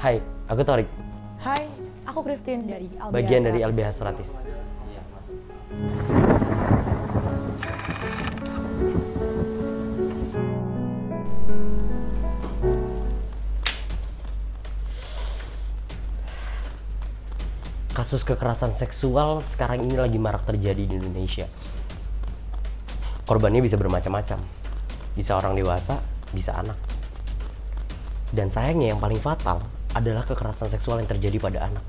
Hai, aku Torik, Hai, aku Christine dari LBH bagian dari 100. LBH Suratis. Kasus kekerasan seksual sekarang ini lagi marak terjadi di Indonesia. Korbannya bisa bermacam-macam, bisa orang dewasa, bisa anak. Dan sayangnya yang paling fatal adalah kekerasan seksual yang terjadi pada anak.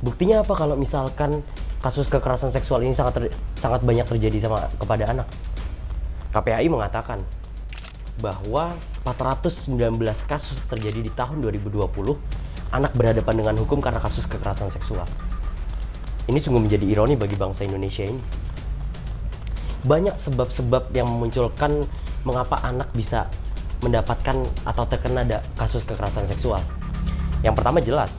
Buktinya apa kalau misalkan kasus kekerasan seksual ini sangat banyak terjadi kepada anak? KPAI mengatakan bahwa 419 kasus terjadi di tahun 2020, anak berhadapan dengan hukum karena kasus kekerasan seksual. Ini sungguh menjadi ironi bagi bangsa Indonesia ini. Banyak sebab-sebab yang memunculkan mengapa anak bisa mendapatkan atau terkena kasus kekerasan seksual. Yang pertama jelas,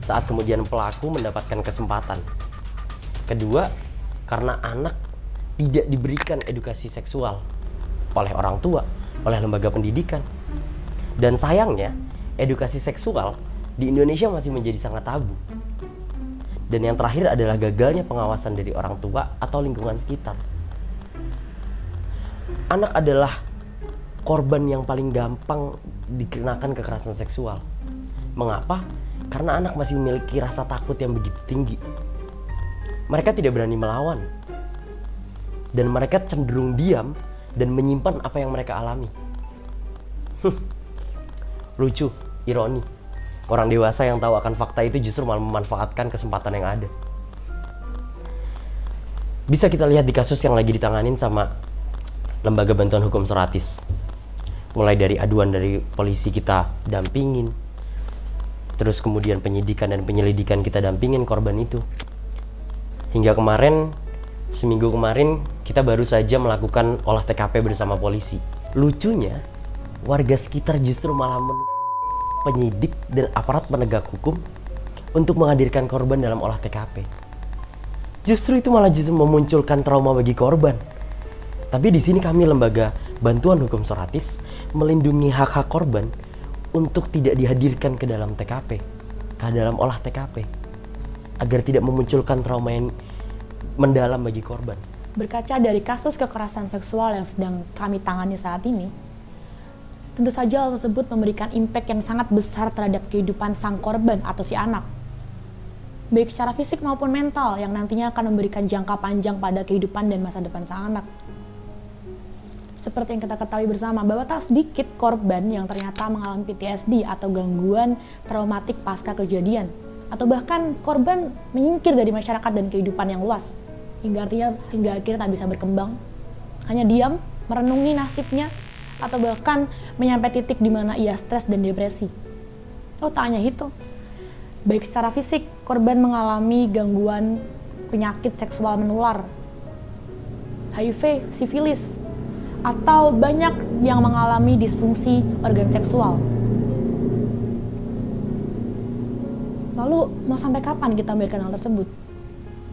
saat kemudian pelaku mendapatkan kesempatan. Kedua, karena anak tidak diberikan edukasi seksual oleh orang tua, oleh lembaga pendidikan. Dan sayangnya, edukasi seksual di Indonesia masih menjadi sangat tabu. Dan yang terakhir adalah gagalnya pengawasan dari orang tua atau lingkungan sekitar. Anak adalah korban yang paling gampang dikenakan kekerasan seksual. Mengapa? Karena anak masih memiliki rasa takut yang begitu tinggi. Mereka tidak berani melawan. Dan mereka cenderung diam dan menyimpan apa yang mereka alami. Lucu, ironi. Orang dewasa yang tahu akan fakta itu justru malah memanfaatkan kesempatan yang ada. Bisa kita lihat di kasus yang lagi ditanganin sama Lembaga Bantuan Hukum Suratis. Mulai dari aduan dari polisi kita dampingin, terus kemudian penyidikan dan penyelidikan kita dampingin korban itu. Hingga kemarin, seminggu kemarin, kita baru saja melakukan olah TKP bersama polisi. Lucunya, warga sekitar justru malah penyidik dan aparat penegak hukum untuk menghadirkan korban dalam olah TKP. Justru itu malah memunculkan trauma bagi korban. Tapi di sini kami Lembaga Bantuan Hukum Suratis melindungi hak-hak korban untuk tidak dihadirkan ke dalam TKP, ke dalam olah TKP, agar tidak memunculkan trauma yang mendalam bagi korban. Berkaca dari kasus kekerasan seksual yang sedang kami tangani saat ini, tentu saja hal tersebut memberikan impact yang sangat besar terhadap kehidupan sang korban atau si anak. Baik secara fisik maupun mental yang nantinya akan memberikan jangka panjang pada kehidupan dan masa depan sang anak. Seperti yang kita ketahui bersama bahwa tak sedikit korban yang ternyata mengalami PTSD atau gangguan traumatik pasca kejadian, atau bahkan korban menyingkir dari masyarakat dan kehidupan yang luas hingga akhirnya tak bisa berkembang, hanya diam merenungi nasibnya atau bahkan menyampai titik di mana ia stres dan depresi. Oh, tak hanya itu, baik secara fisik korban mengalami gangguan penyakit seksual menular, HIV, sifilis, atau banyak yang mengalami disfungsi organ seksual. Lalu mau sampai kapan kita membiarkan hal tersebut?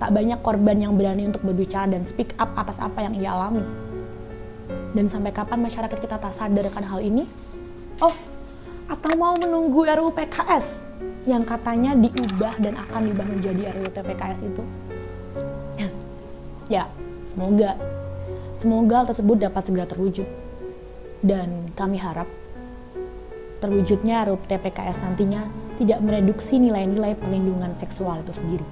Tak banyak korban yang berani untuk berbicara dan speak up atas apa yang ia alami. Dan sampai kapan masyarakat kita tak sadar akan hal ini? Oh, atau mau menunggu RUU PKS yang katanya diubah dan akan diubah menjadi RUU TPKS itu? Ya, Semoga hal tersebut dapat segera terwujud. Dan kami harap terwujudnya RUU TPKS nantinya tidak mereduksi nilai-nilai perlindungan seksual itu sendiri.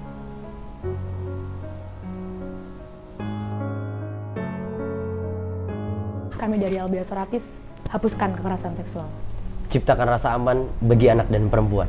Kami dari LBH Suratis, hapuskan kekerasan seksual. Ciptakan rasa aman bagi anak dan perempuan.